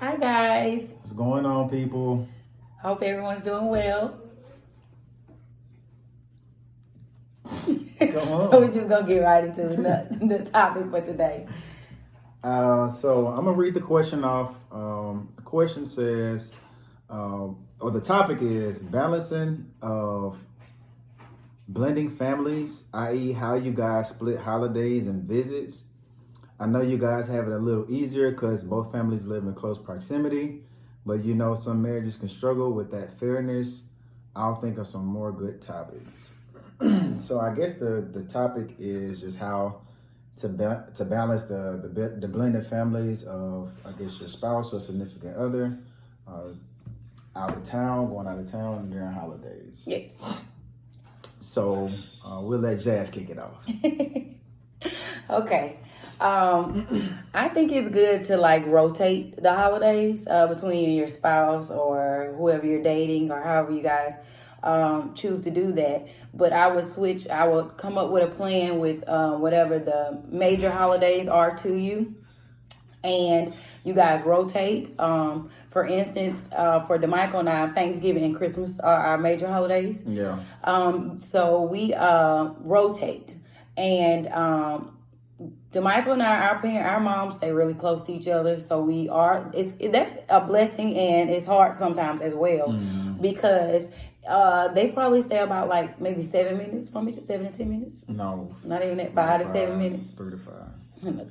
Hi guys. What's going on, people? Hope everyone's doing well. Come So we're on. just gonna get right into the topic for today. So I'm gonna read the question off. The question says, or the topic is balancing of blending families, i.e., how you guys split holidays and visits. I know you guys have it a little easier because both families live in close proximity, but you know some marriages can struggle with that fairness. I'll think of some more good topics. So I guess the topic is just how to balance the blended families of, I guess, your spouse or significant other, uh, going out of town during holidays. Yes. So we'll let Jazz kick it off. Okay. I think it's good to like rotate the holidays between you and your spouse or whoever you're dating or however you guys choose to do that. But I would come up with a plan with whatever the major holidays are to you. And you guys rotate. For instance, for DeMichael and I, Thanksgiving and Christmas are our major holidays. Yeah. So we rotate. And DeMichael and I, our moms stay really close to each other. So that's a blessing, and it's hard sometimes as well because they probably stay about like maybe 7 minutes from each other, 7 to 10 minutes. No. Not even that, 5 to 7 minutes. 3 to 5.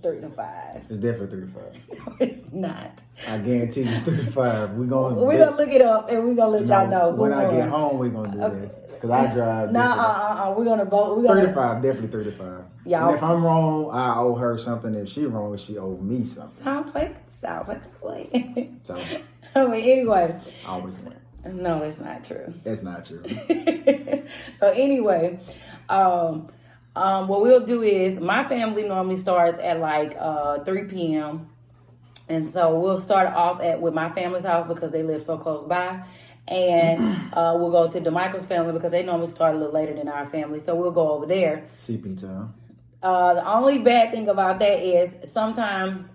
3 to 5. It's definitely 3 to 5. No, it's not. I guarantee you it's 3 to 5. We're gonna look it up and we're gonna let y'all know. When I get home, we're gonna do this. Because I drive. We're gonna vote. 3 to 5, definitely 3 to 5. Y'all. And if I'm wrong, I owe her something. If she wrong, she owes me something. Sounds like a plan. So, I mean, anyway. I always win. No, it's not true. That's not true. So anyway, what we'll do is my family normally starts at like 3 p.m. And so we'll start off with my family's house because they live so close by. And we'll go to DeMichael's family because they normally start a little later than our family. So we'll go over there. CP time. The only bad thing about that is sometimes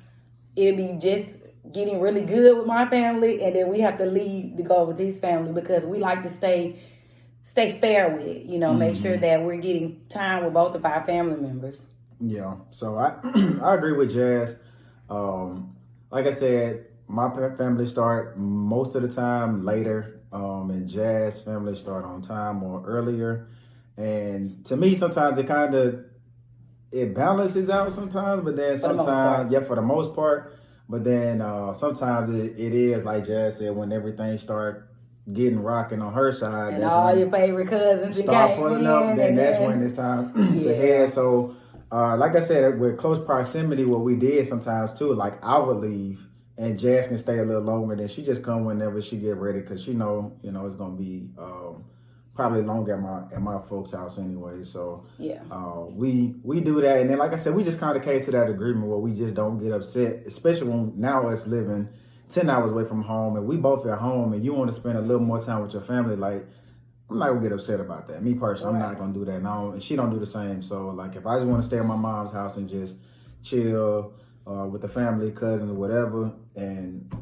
it'll be just getting really good with my family, and then we have to leave to go over to his family because we like to stay fair with it. You know, make sure that we're getting time with both of our family members. Yeah. So I I agree with Jazz. Like I said, my family start most of the time later, and Jazz family start on time or earlier. And to me, sometimes it balances out sometimes, but then sometimes, for the most part. But then sometimes it is like Jazz said, when everything start getting rocking on her side, and all your favorite cousins start pulling up. Then that's when it's time to head. So, like I said, with close proximity, what we did sometimes too, like I would leave and Jazz can stay a little longer. Then she just come whenever she get ready because she know it's gonna be probably longer at my folks' house anyway. So yeah, we do that, and then like I said, we just kind of came to that agreement where we just don't get upset, especially when now us living 10 hours away from home and we both at home and you want to spend a little more time with your family. Like, I'm not gonna get upset about that. Me personally, I'm not gonna do that. And she don't do the same. So like, if I just want to stay at my mom's house and just chill with the family, cousins, or whatever, and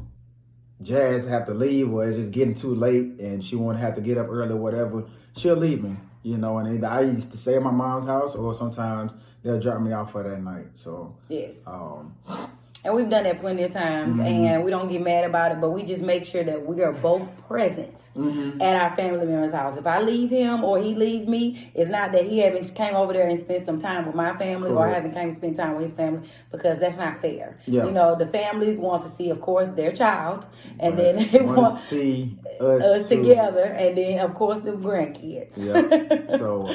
Jazz have to leave or it's just getting too late and she won't have to get up early or whatever, she'll leave me, and either I used to stay at my mom's house or sometimes they'll drop me off for that night. So yes. And we've done that plenty of times, and we don't get mad about it, but we just make sure that we are both present at our family member's house. If I leave him or he leaves me, it's not that he haven't came over there and spent some time with my family or haven't came to spend time with his family, because that's not fair. Yeah. The families want to see, of course, their child, and then they want to see us together, and then, of course, the grandkids. Yeah. So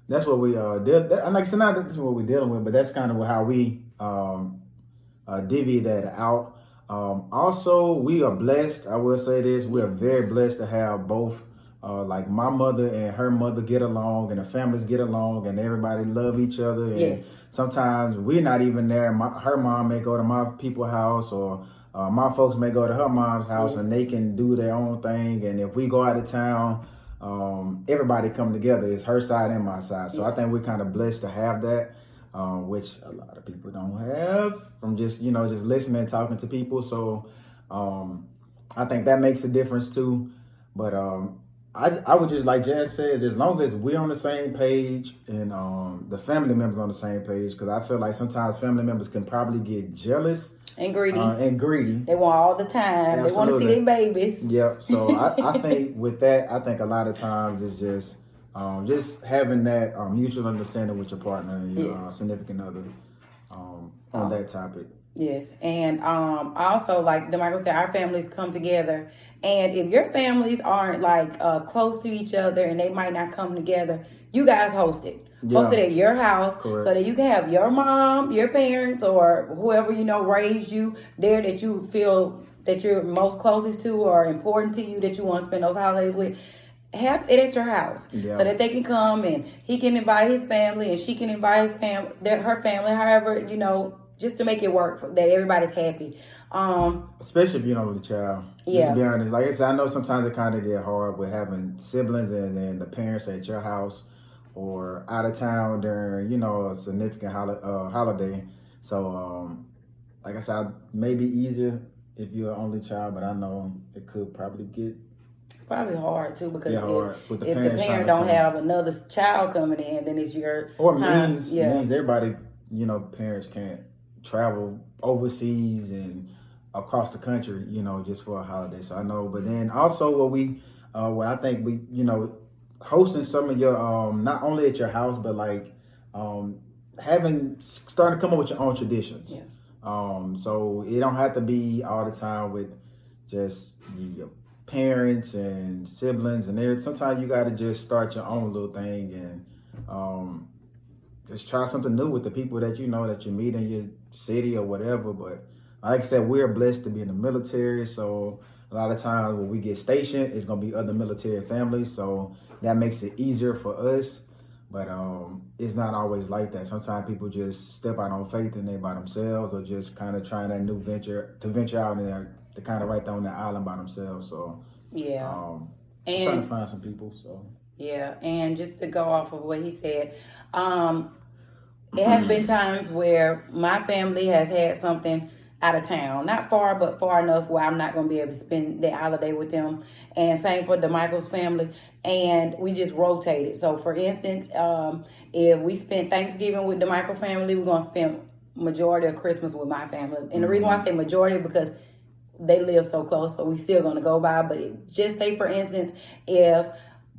that's what we did. Like I said, not that's what we're dealing with, but that's kind of how we divvy that out. Also, we are blessed. I will say this: we are very blessed to have both. Like my mother and her mother get along, and the families get along, and everybody love each other. And sometimes we're not even there. Her mom may go to my people's house, or my folks may go to her mom's house, and they can do their own thing. And if we go out of town, everybody come together. It's her side and my side. So I think we're kind of blessed to have that. Which a lot of people don't have from just listening and talking to people. So I think that makes a difference too. But I would just, like Jazz said, as long as we're on the same page and the family members on the same page, because I feel like sometimes family members can probably get jealous and greedy. They want all the time. Absolutely. They want to see their babies. Yep. So I think with that, I think a lot of times it's just having that mutual understanding with your partner and your significant other on that topic. Yes, and also, like DeMichael said, our families come together, and if your families aren't like close to each other and they might not come together, you guys host it. Host it at your house. Correct. So that you can have your mom, your parents, or whoever raised you there that you feel that you're most closest to or important to you that you want to spend those holidays with. Have it at your house so that they can come and he can invite his family and she can invite his family, her family, however, just to make it work, that everybody's happy. Especially if you know with a child. Just to be honest, like I said, I know sometimes it kind of get hard with having siblings and then the parents at your house or out of town during, a significant holiday. So, like I said, maybe easier if you're an only child, but I know it could probably get probably hard too, because if the parent don't have another child coming in, then it's your time. Means everybody, parents can't travel overseas and across the country, just for a holiday. So I know, but then also what I think we, hosting some of your, not only at your house, but like, starting to come up with your own traditions. Yeah. So it don't have to be all the time with just your parents and siblings and everything. Sometimes you got to just start your own little thing and, just try something new with the people that that you meet in your city or whatever. But like I said, we're blessed to be in the military. So a lot of times when we get stationed, it's going to be other military families. So that makes it easier for us. But it's not always like that. Sometimes people just step out on faith and they're by themselves or just kind of trying that new venture out and they're kind of right there on that island by themselves. So and trying to find some people. So yeah, and just to go off of what he said, it has been times where my family has had something out of town, not far, but far enough where I'm not going to be able to spend that holiday with them. And same for DeMichael's family. And we just rotated. So for instance, if we spent Thanksgiving with DeMichael family, we're going to spend majority of Christmas with my family. And the reason why I say majority is because they live so close, so we still going to go by. But just say, for instance, if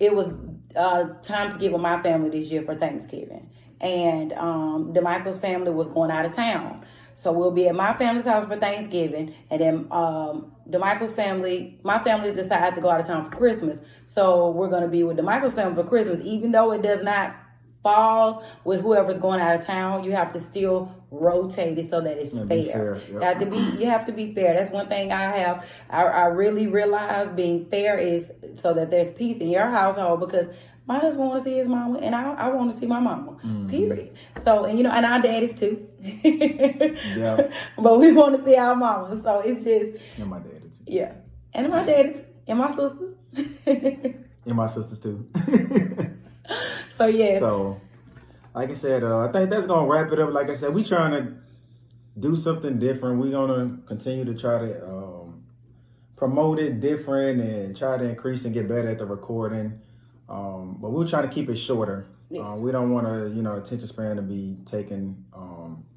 it was time to get with my family this year for Thanksgiving, and DeMichael's family was going out of town. So we'll be at my family's house for Thanksgiving, and then DeMichael's family, my family decided to go out of town for Christmas. So we're going to be with DeMichael's family for Christmas, even though it does not fall with whoever's going out of town. You have to still rotate it so that it's fair. Yep. You have to be fair. That's one thing I really realize being fair is so that there's peace in your household, because my husband want to see his mama, and I want to see my mama. Period. So, and and our daddies too. Yeah. But we want to see our mama. So it's just. And my daddy too. Yeah. And my daddy too. And my sister. And my sisters too. So yeah. So, like I said, I think that's gonna wrap it up. Like I said, we trying to do something different. We're gonna continue to try to promote it different and try to increase and get better at the recording. But we're trying to keep it shorter. Yes. We don't want to, attention span to be taken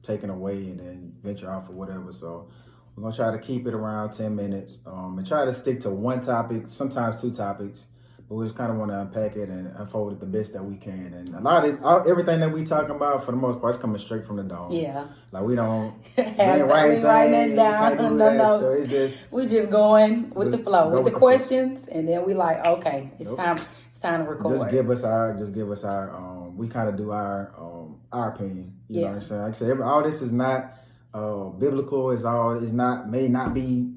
away and then venture off or whatever. So we're gonna try to keep it around 10 minutes and try to stick to one topic, sometimes two topics. But we just kind of want to unpack it and unfold it the best that we can. And a lot of everything that we talking about, for the most part, is coming straight from the dome. Yeah. Like we don't write that down. No. So it's just we just going with the flow, with the questions, and then we like, okay, it's time to record. Just give us our we kind of do our opinion. You know what I'm saying? Like I said, all this is not biblical. May not be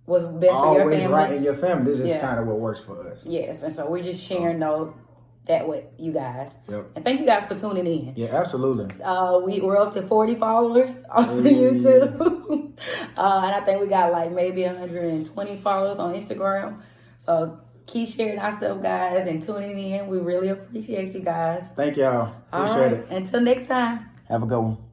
what's best always for your family. Right in your family. This is kind of what works for us. Yes, and so we're just sharing that with you guys. Yep. And thank you guys for tuning in. Yeah, absolutely. We're up to 40 followers on YouTube. And I think we got like maybe 120 followers on Instagram. So keep sharing our stuff, guys, and tuning in. We really appreciate you guys. Thank y'all. Appreciate it. Until next time. Have a good one.